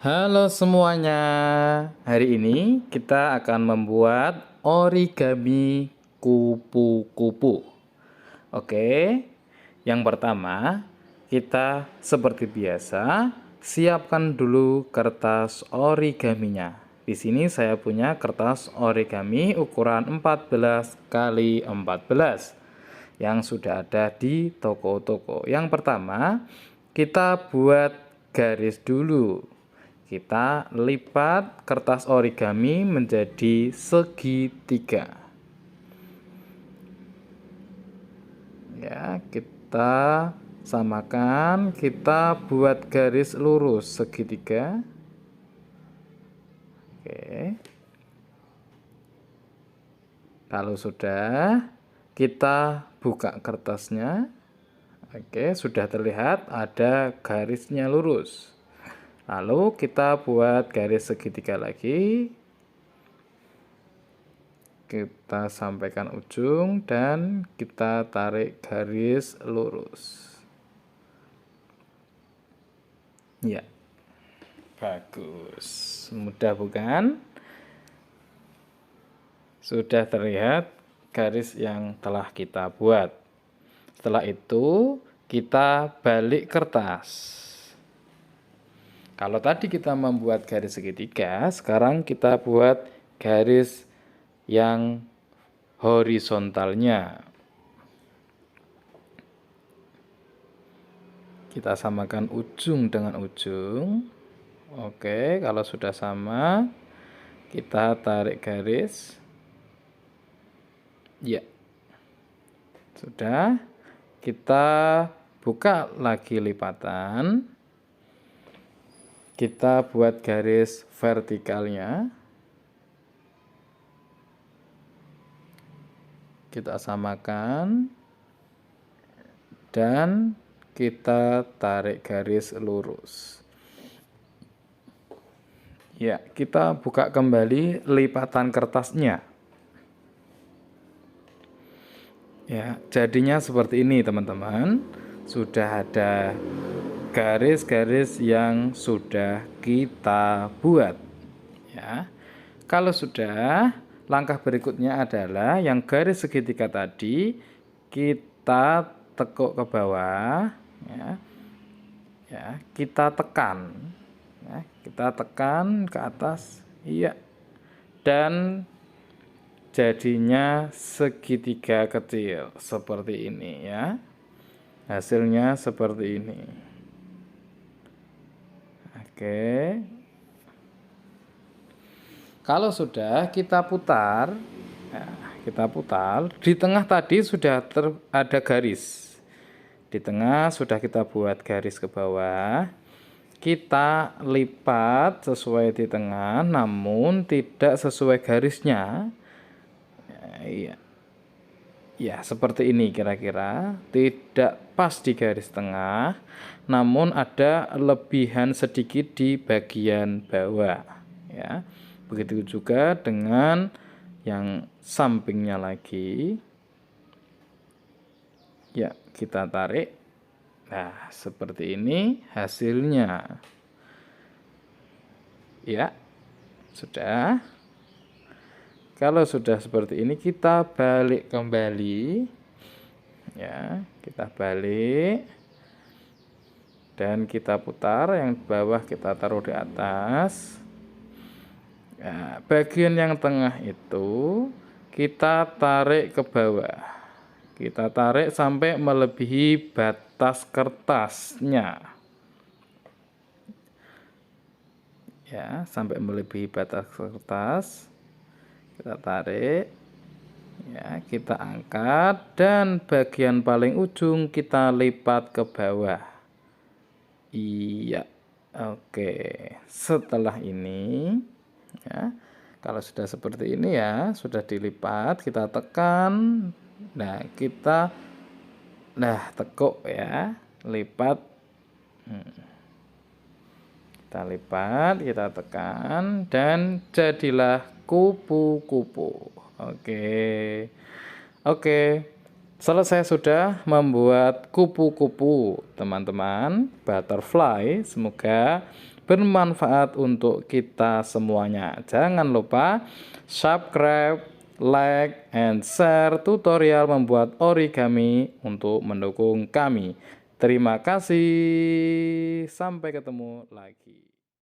Halo semuanya, hari ini kita akan membuat origami kupu-kupu. Oke, yang pertama kita seperti biasa siapkan dulu kertas origaminya. Di sini saya punya kertas origami ukuran 14 kali 14 yang sudah ada di toko-toko. Yang pertama, kita buat garis dulu. Kita lipat kertas origami menjadi segitiga. Ya, kita samakan, kita buat garis lurus segitiga. Oke. Kalau sudah, kita buka kertasnya. Oke, sudah terlihat ada garisnya lurus. Lalu kita buat garis segitiga lagi. Kita sampaikan ujung dan kita tarik garis lurus. Ya, bagus. Mudah bukan? Sudah terlihat garis yang telah kita buat. Setelah itu, kita balik kertas. Kalau tadi kita membuat garis segitiga, sekarang kita buat garis yang horizontalnya. Kita samakan ujung dengan ujung. Oke, kalau sudah sama, kita tarik garis. Ya, sudah. Kita buka lagi lipatan. Kita buat garis vertikalnya. Kita samakan dan kita tarik garis lurus. Ya, kita buka kembali lipatan kertasnya. Ya, jadinya seperti ini teman-teman. Sudah ada garis-garis yang sudah kita buat. Ya. Kalau sudah, langkah berikutnya adalah yang garis segitiga tadi kita tekuk ke bawah, ya. Ya, kita tekan. Ya, kita tekan ke atas. Iya. Dan jadinya segitiga kecil seperti ini ya. Hasilnya seperti ini. Oke. Kalau sudah kita putar, ya, kita putar. Di tengah tadi sudah ada garis. Di tengah sudah kita buat garis ke bawah. Kita lipat sesuai di tengah, namun tidak sesuai garisnya. Iya. Ya, seperti ini kira-kira. Tidak pas di garis tengah, namun ada lebihan sedikit di bagian bawah. Ya, begitu juga dengan yang sampingnya lagi. Ya, kita tarik. Nah, seperti ini hasilnya. Ya, sudah. Kalau sudah seperti ini, kita balik kembali. Ya, kita balik. Dan kita putar, yang bawah kita taruh di atas. Ya, bagian yang tengah itu kita tarik ke bawah. Kita tarik sampai melebihi batas kertasnya. Ya, sampai melebihi batas kertas. Kita tarik, ya, kita angkat dan bagian paling ujung kita lipat ke bawah. Iya, oke. Setelah ini, ya, kalau sudah seperti ini ya, sudah dilipat, kita tekan. Nah, kita tekuk ya, lipat. Kita lipat, kita tekan, dan jadilah kupu-kupu. Oke, selesai sudah membuat kupu-kupu teman-teman, butterfly. Semoga bermanfaat untuk kita semuanya. Jangan lupa subscribe, like, and share tutorial membuat origami untuk mendukung kami. Terima kasih. Sampai ketemu lagi.